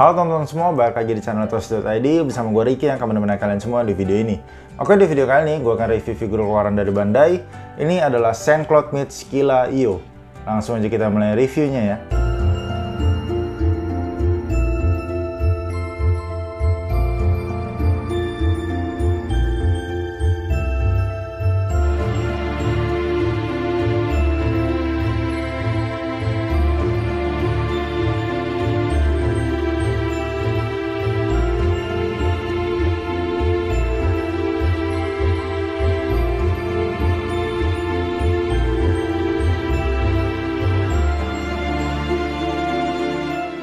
Halo teman-teman semua, balik lagi di channel Toast.id bersama gue Ricky yang akan menemani kalian semua di video ini. Oke, di video kali ini gue akan review figur keluaran dari Bandai. Ini adalah Saint-Claude meets Scylla Io. Langsung aja kita mulai reviewnya ya.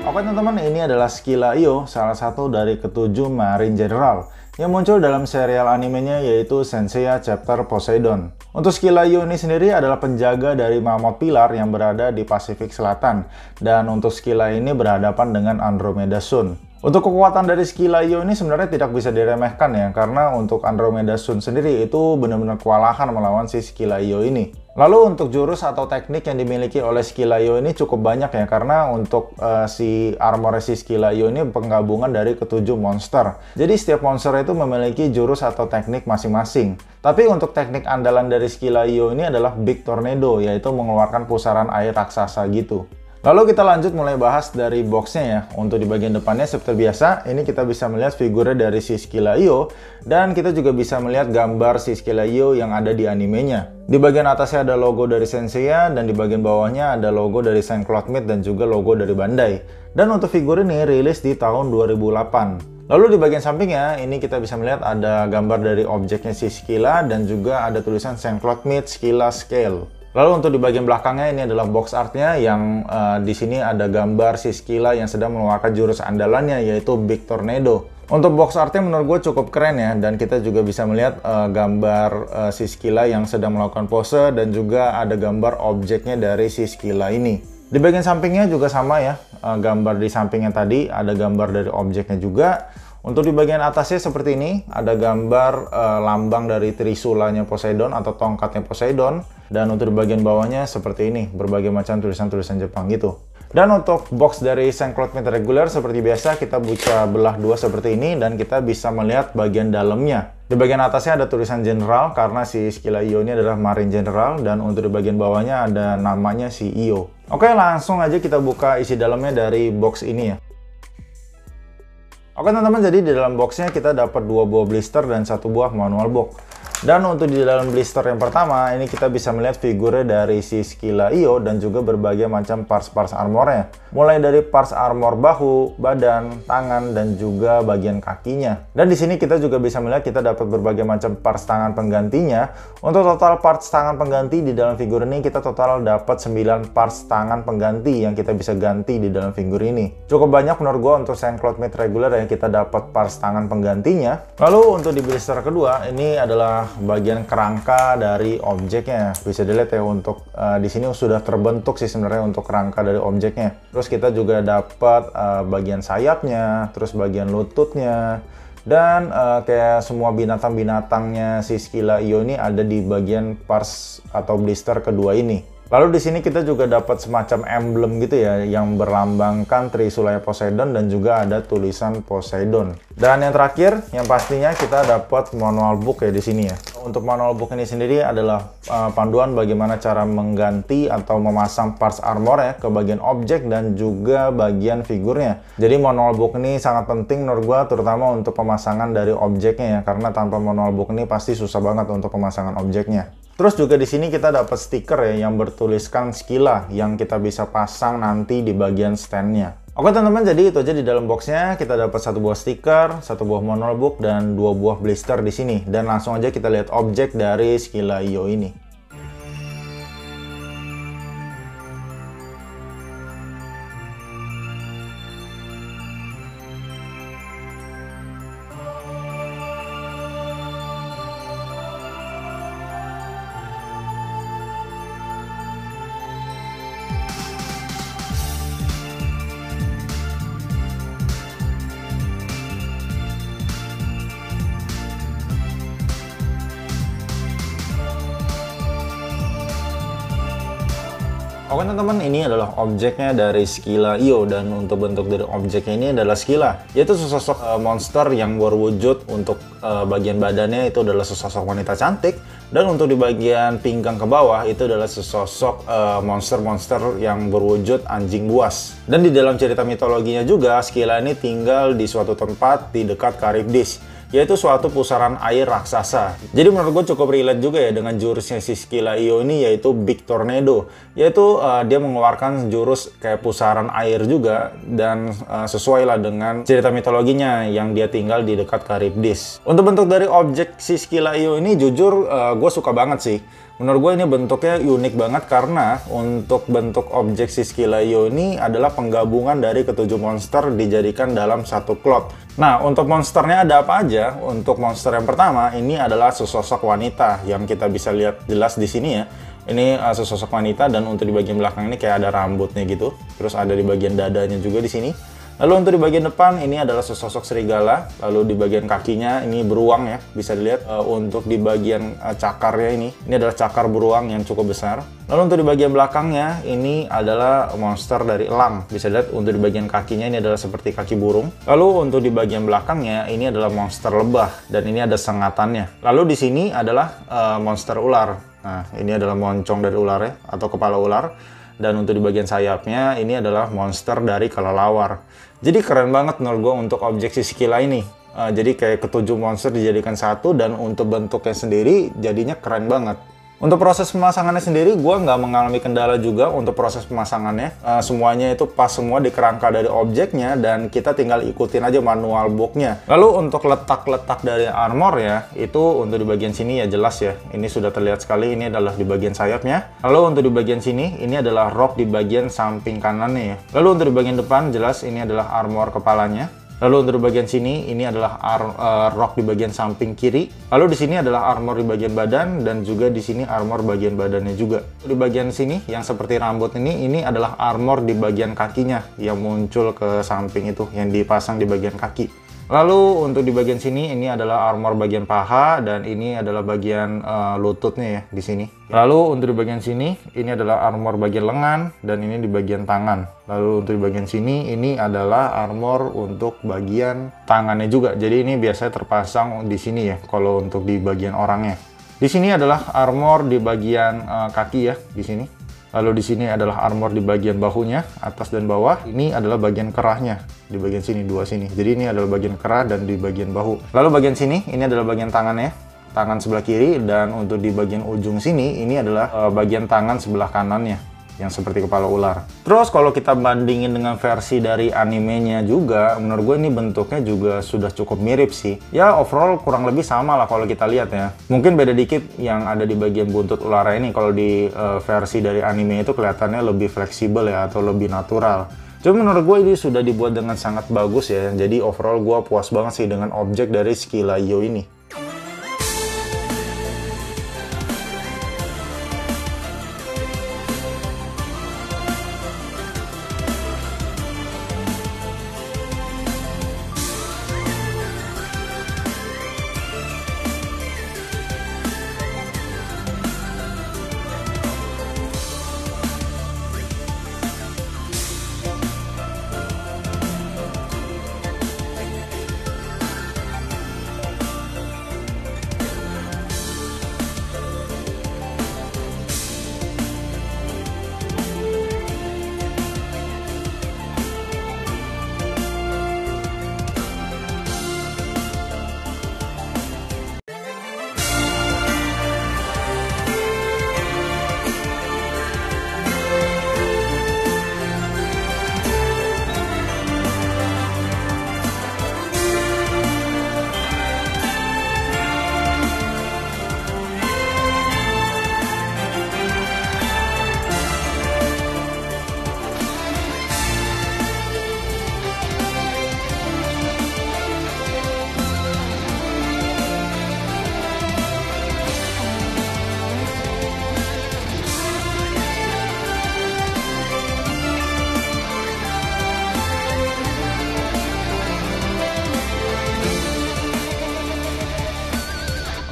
Oke teman-teman, ini adalah Scylla Io, salah satu dari ketujuh Marine General yang muncul dalam serial animenya yaitu Saint Seiya Chapter Poseidon. Untuk Scylla Io ini sendiri adalah penjaga dari Mammoth Pillar yang berada di Pasifik Selatan, dan untuk Scylla ini berhadapan dengan Andromeda Sun. Untuk kekuatan dari Scylla Io ini sebenarnya tidak bisa diremehkan ya, karena untuk Andromeda Sun sendiri itu benar-benar kewalahan melawan si Scylla Io ini. Lalu untuk jurus atau teknik yang dimiliki oleh Scylla Io ini cukup banyak ya, karena untuk si armor si Scylla Io ini penggabungan dari ketujuh monster. Jadi setiap monster itu memiliki jurus atau teknik masing-masing. Tapi untuk teknik andalan dari Scylla Io ini adalah Big Tornado, yaitu mengeluarkan pusaran air raksasa gitu. Lalu kita lanjut mulai bahas dari boxnya ya. Untuk di bagian depannya seperti biasa, ini kita bisa melihat figurnya dari si Scylla Io, dan kita juga bisa melihat gambar si Scylla Io yang ada di animenya. Di bagian atasnya ada logo dari Saint Seiya, dan di bagian bawahnya ada logo dari Saint-Claude Meets dan juga logo dari Bandai. Dan untuk figur ini rilis di tahun 2008. Lalu di bagian sampingnya, ini kita bisa melihat ada gambar dari objeknya si Scylla, dan juga ada tulisan Saint-Claude Meets Scylla Scale. Lalu untuk di bagian belakangnya ini adalah box artnya yang di sini ada gambar si Scylla yang sedang mengeluarkan jurus andalannya yaitu Big Tornado. Untuk box artnya menurut gue cukup keren ya, dan kita juga bisa melihat gambar si Scylla yang sedang melakukan pose, dan juga ada gambar objeknya dari si Scylla ini. Di bagian sampingnya juga sama ya, gambar di sampingnya tadi ada gambar dari objeknya juga. Untuk di bagian atasnya seperti ini, ada gambar lambang dari Trisulanya Poseidon atau tongkatnya Poseidon. Dan untuk di bagian bawahnya seperti ini, berbagai macam tulisan-tulisan Jepang gitu. Dan untuk box dari Saint-Claude Meets reguler seperti biasa, kita buka belah dua seperti ini, dan kita bisa melihat bagian dalamnya. Di bagian atasnya ada tulisan General, karena si Scylla Io ini adalah Marine General, dan untuk di bagian bawahnya ada namanya si Io. Oke, langsung aja kita buka isi dalamnya dari box ini ya. Oke teman-teman, jadi di dalam boxnya kita dapat 2 buah blister dan 1 buah manual box. Dan untuk di dalam blister yang pertama, ini kita bisa melihat figurnya dari si Scylla Io dan juga berbagai macam parts-parts armornya. Mulai dari parts armor bahu, badan, tangan, dan juga bagian kakinya. Dan di sini kita juga bisa melihat kita dapat berbagai macam parts tangan penggantinya. Untuk total parts tangan pengganti di dalam figur ini, kita total dapat 9 parts tangan pengganti yang kita bisa ganti di dalam figur ini. Cukup banyak menurut gue untuk Saint-Claude Meets reguler yang kita dapat parts tangan penggantinya. Lalu untuk di blister kedua, ini adalah bagian kerangka dari objeknya. Bisa dilihat ya, untuk di sini sudah terbentuk sih sebenarnya untuk kerangka dari objeknya. Terus kita juga dapat bagian sayapnya, terus bagian lututnya, dan kayak semua binatang-binatangnya si Scylla Io ini ada di bagian parts atau blister kedua ini. Lalu di sini kita juga dapat semacam emblem gitu ya, yang berlambangkan Trisulanya Poseidon dan juga ada tulisan Poseidon. Dan yang terakhir, yang pastinya kita dapat manual book ya di sini ya. Untuk manual book ini sendiri adalah panduan bagaimana cara mengganti atau memasang parts armor ya ke bagian objek dan juga bagian figurnya. Jadi manual book ini sangat penting menurut gua, terutama untuk pemasangan dari objeknya ya, karena tanpa manual book ini pasti susah banget untuk pemasangan objeknya. Terus juga di sini kita dapat stiker ya yang bertuliskan Scylla yang kita bisa pasang nanti di bagian standnya. Oke teman-teman, jadi itu aja di dalam boxnya. Kita dapat 1 buah stiker, 1 buah manual book, dan 2 buah blister di sini. Dan langsung aja kita lihat objek dari Scylla Io ini. Oke teman-teman, ini adalah objeknya dari Scylla Io, dan untuk bentuk dari objeknya ini adalah Scylla, yaitu sesosok monster yang berwujud untuk bagian badannya itu adalah sesosok wanita cantik, dan untuk di bagian pinggang ke bawah itu adalah sesosok monster-monster yang berwujud anjing buas. Dan di dalam cerita mitologinya juga, Scylla ini tinggal di suatu tempat di dekat Charybdis, yaitu suatu pusaran air raksasa. Jadi menurut gue cukup relate juga ya dengan jurusnya si Scylla Io ini, yaitu Big Tornado, yaitu dia mengeluarkan jurus kayak pusaran air juga, dan sesuai lah dengan cerita mitologinya yang dia tinggal di dekat Charybdis. Untuk bentuk dari objek si Scylla Io ini jujur gue suka banget sih. Menurut gue ini bentuknya unik banget karena untuk bentuk objek si Scylla Io ini adalah penggabungan dari ketujuh monster dijadikan dalam satu klot. Nah, untuk monsternya ada apa aja? Untuk monster yang pertama, ini adalah sesosok wanita yang kita bisa lihat jelas di sini ya. Ini sesosok wanita, dan untuk di bagian belakang ini kayak ada rambutnya gitu. Terus ada di bagian dadanya juga di sini. Lalu untuk di bagian depan ini adalah sesosok serigala, lalu di bagian kakinya ini beruang ya, bisa dilihat. Untuk di bagian cakarnya ini adalah cakar beruang yang cukup besar. Lalu untuk di bagian belakangnya ini adalah monster dari elang, bisa dilihat. Untuk di bagian kakinya ini adalah seperti kaki burung. Lalu untuk di bagian belakangnya ini adalah monster lebah, dan ini ada sengatannya. Lalu di sini adalah monster ular. Nah, ini adalah moncong dari ular ya, atau kepala ular. Dan untuk di bagian sayapnya ini adalah monster dari kelelawar. Jadi keren banget menurut gue untuk objek si Scylla ini. Jadi kayak ketujuh monster dijadikan satu, dan untuk bentuknya sendiri jadinya keren banget. Untuk proses pemasangannya sendiri, gue nggak mengalami kendala juga untuk proses pemasangannya. Semuanya itu pas semua di kerangka dari objeknya, dan kita tinggal ikutin aja manual boxnya. Lalu untuk letak-letak dari armor ya, itu untuk di bagian sini ya jelas ya. Ini sudah terlihat sekali, ini adalah di bagian sayapnya. Lalu untuk di bagian sini, ini adalah rok di bagian samping kanannya ya. Lalu untuk di bagian depan, jelas ini adalah armor kepalanya. Lalu untuk di bagian sini, ini adalah rok di bagian samping kiri. Lalu di sini adalah armor di bagian badan, dan juga di sini armor bagian badannya juga. Di bagian sini, yang seperti rambut ini adalah armor di bagian kakinya yang muncul ke samping itu, yang dipasang di bagian kaki. Lalu untuk di bagian sini, ini adalah armor bagian paha, dan ini adalah bagian lututnya ya di sini. Lalu untuk di bagian sini, ini adalah armor bagian lengan, dan ini di bagian tangan. Lalu untuk di bagian sini, ini adalah armor untuk bagian tangannya juga. Jadi ini biasanya terpasang di sini ya, kalau untuk di bagian orangnya. Di sini adalah armor di bagian kaki ya, di sini. Lalu di sini adalah armor di bagian bahunya, atas dan bawah. Ini adalah bagian kerahnya, di bagian sini, dua sini. Jadi ini adalah bagian kerah dan di bagian bahu. Lalu bagian sini, ini adalah bagian tangannya, tangan sebelah kiri. Dan untuk di bagian ujung sini, ini adalah bagian tangan sebelah kanannya, yang seperti kepala ular. Terus kalau kita bandingin dengan versi dari animenya juga, menurut gue ini bentuknya juga sudah cukup mirip sih. Ya overall kurang lebih sama lah kalau kita lihat ya. Mungkin beda dikit yang ada di bagian buntut ular ini. Kalau di versi dari anime itu kelihatannya lebih fleksibel ya, atau lebih natural. Cuma menurut gue ini sudah dibuat dengan sangat bagus ya. Jadi overall gue puas banget sih dengan objek dari Scylla Io ini.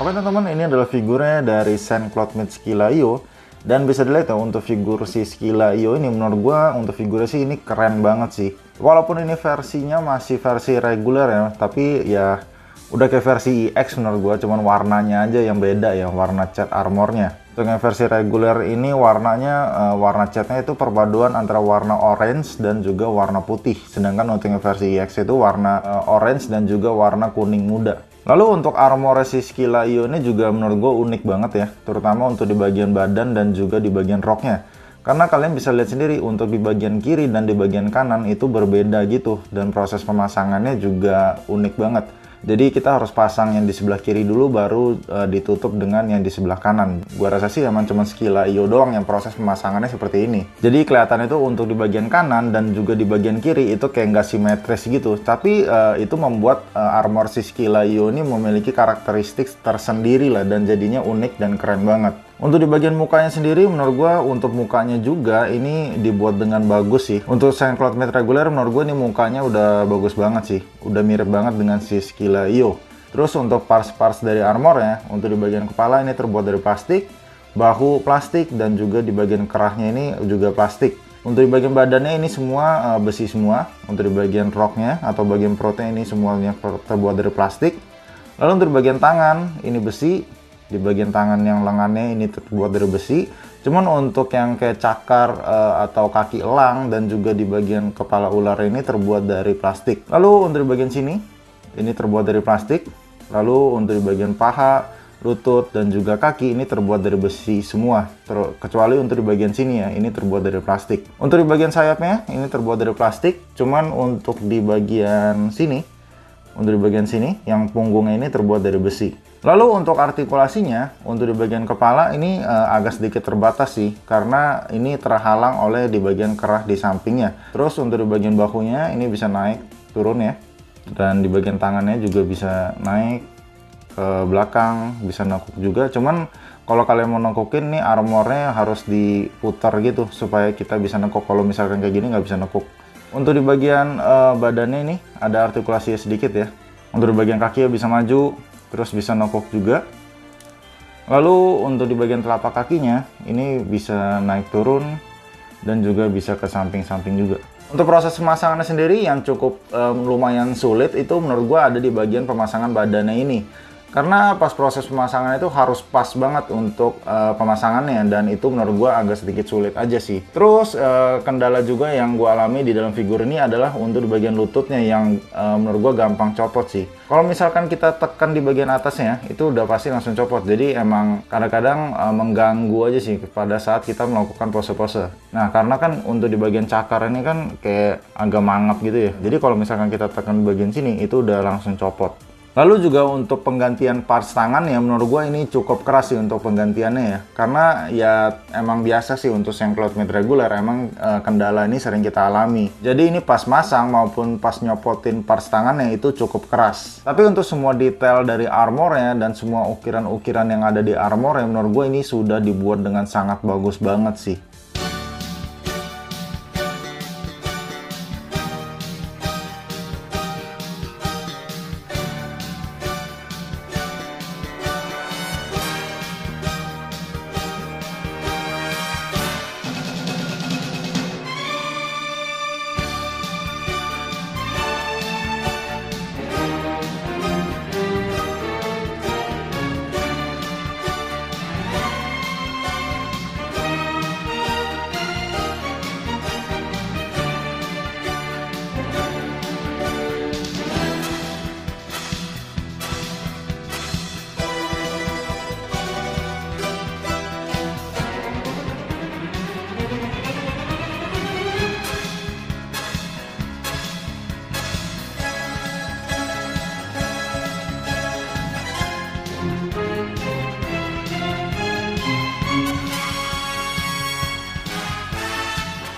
Oke teman-teman, ini adalah figurnya dari Saint Claude Meets Scylla Io. Dan bisa dilihat ya untuk figur si Scylla Io ini, menurut gua untuk figurnya sih ini keren banget sih. Walaupun ini versinya masih versi reguler ya, tapi ya udah kayak versi EX menurut gua, cuman warnanya aja yang beda ya, warna cat armornya. Untuk yang versi reguler ini warnanya, warna catnya itu perpaduan antara warna orange dan juga warna putih. Sedangkan untuk yang versi EX itu warna orange dan juga warna kuning muda. Lalu untuk armor si Scylla Io ini juga menurut gue unik banget ya, terutama untuk di bagian badan dan juga di bagian roknya. Karena kalian bisa lihat sendiri untuk di bagian kiri dan di bagian kanan itu berbeda gitu, dan proses pemasangannya juga unik banget. Jadi kita harus pasang yang di sebelah kiri dulu baru ditutup dengan yang di sebelah kanan. Gua rasa sih emang cuma Scylla Io doang yang proses pemasangannya seperti ini. Jadi kelihatan itu untuk di bagian kanan dan juga di bagian kiri itu kayak nggak simetris gitu. Tapi itu membuat armor si Scylla Io ini memiliki karakteristik tersendiri lah, dan jadinya unik dan keren banget. Untuk di bagian mukanya sendiri, menurut gue untuk mukanya juga ini dibuat dengan bagus sih. Untuk Saint-Claude Matte reguler, menurut gue ini mukanya udah bagus banget sih. Udah mirip banget dengan si Scylla Io. Terus untuk parts-parts dari armornya, untuk di bagian kepala ini terbuat dari plastik, bahu plastik, dan juga di bagian kerahnya ini juga plastik. Untuk di bagian badannya ini semua besi semua. Untuk di bagian roknya atau bagian perutnya ini semuanya terbuat dari plastik. Lalu untuk di bagian tangan, ini besi. Di bagian tangan yang lengannya ini terbuat dari besi. Cuman untuk yang kayak cakar atau kaki elang dan juga di bagian kepala ular ini terbuat dari plastik. Lalu untuk di bagian sini, ini terbuat dari plastik. Lalu untuk di bagian paha, lutut, dan juga kaki ini terbuat dari besi semua. Kecuali untuk di bagian sini ya, ini terbuat dari plastik. Untuk di bagian sayapnya, ini terbuat dari plastik. Cuman untuk di bagian sini, yang punggungnya ini terbuat dari besi. Lalu untuk artikulasinya, untuk di bagian kepala ini agak sedikit terbatas sih, karena ini terhalang oleh di bagian kerah di sampingnya. Terus untuk di bagian bahunya ini bisa naik turun ya, dan di bagian tangannya juga bisa naik ke belakang, bisa nekuk juga. Cuman kalau kalian mau nekukin nih armornya harus diputar gitu supaya kita bisa nekuk. Kalau misalkan kayak gini nggak bisa nekuk. Untuk di bagian badannya ini ada artikulasinya sedikit ya. Untuk di bagian kaki bisa maju, terus bisa nekuk juga. Lalu untuk di bagian telapak kakinya ini bisa naik turun dan juga bisa ke samping-samping juga. Untuk proses pemasangannya sendiri yang cukup lumayan sulit itu menurut gua ada di bagian pemasangan badannya ini. Karena pas proses pemasangan itu harus pas banget untuk pemasangannya, dan itu menurut gua agak sedikit sulit aja sih. Terus kendala juga yang gua alami di dalam figur ini adalah untuk di bagian lututnya yang menurut gua gampang copot sih. Kalau misalkan kita tekan di bagian atasnya itu udah pasti langsung copot. Jadi emang kadang-kadang mengganggu aja sih pada saat kita melakukan pose-pose. Nah, karena kan untuk di bagian cakar ini kan kayak agak mangap gitu ya. Jadi kalau misalkan kita tekan di bagian sini itu udah langsung copot. Lalu juga untuk penggantian parts tangan ya menurut gue ini cukup keras sih untuk penggantiannya ya. Karena ya emang biasa sih untuk Saint-Claude Matte reguler emang kendala ini sering kita alami. Jadi ini pas masang maupun pas nyopotin parts tangannya itu cukup keras. Tapi untuk semua detail dari armornya dan semua ukiran-ukiran yang ada di armor ya menurut gue ini sudah dibuat dengan sangat bagus banget sih.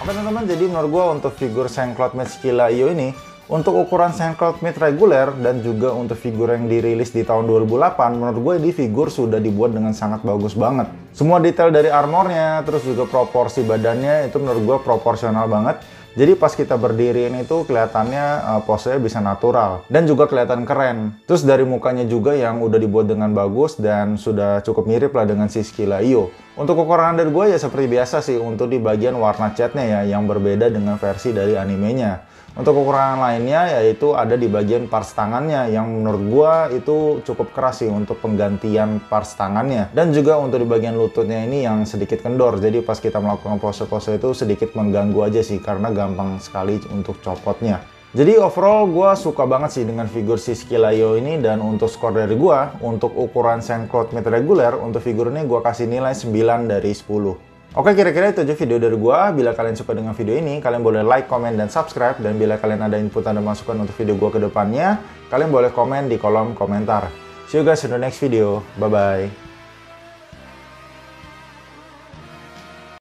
Oke teman-teman, jadi menurut gue untuk figur Saint-Claude Matte Scylla Io ini, untuk ukuran Saint-Claude Matte reguler dan juga untuk figur yang dirilis di tahun 2008, menurut gue ini figur sudah dibuat dengan sangat bagus banget. Semua detail dari armornya, terus juga proporsi badannya itu menurut gue proporsional banget. Jadi pas kita berdiriin itu kelihatannya posenya bisa natural dan juga kelihatan keren. Terus dari mukanya juga yang udah dibuat dengan bagus dan sudah cukup mirip lah dengan si Skilla IO. Untuk kekurangan dari gue ya seperti biasa sih untuk di bagian warna catnya ya yang berbeda dengan versi dari animenya. Untuk kekurangan lainnya yaitu ada di bagian parts tangannya yang menurut gua itu cukup keras sih untuk penggantian parts tangannya. Dan juga untuk di bagian lututnya ini yang sedikit kendor. Jadi pas kita melakukan pose-pose itu sedikit mengganggu aja sih karena gampang sekali untuk copotnya. Jadi overall gua suka banget sih dengan figur si Skilla IO ini, dan untuk skor dari gua untuk ukuran Saint-Claude mid reguler untuk figur ini gua kasih nilai 9 dari 10. Oke, kira-kira itu aja video dari gua. Bila kalian suka dengan video ini, kalian boleh like, comment, dan subscribe. Dan bila kalian ada input dan masukan untuk video gua ke depannya, kalian boleh komen di kolom komentar. See you guys in the next video. Bye-bye.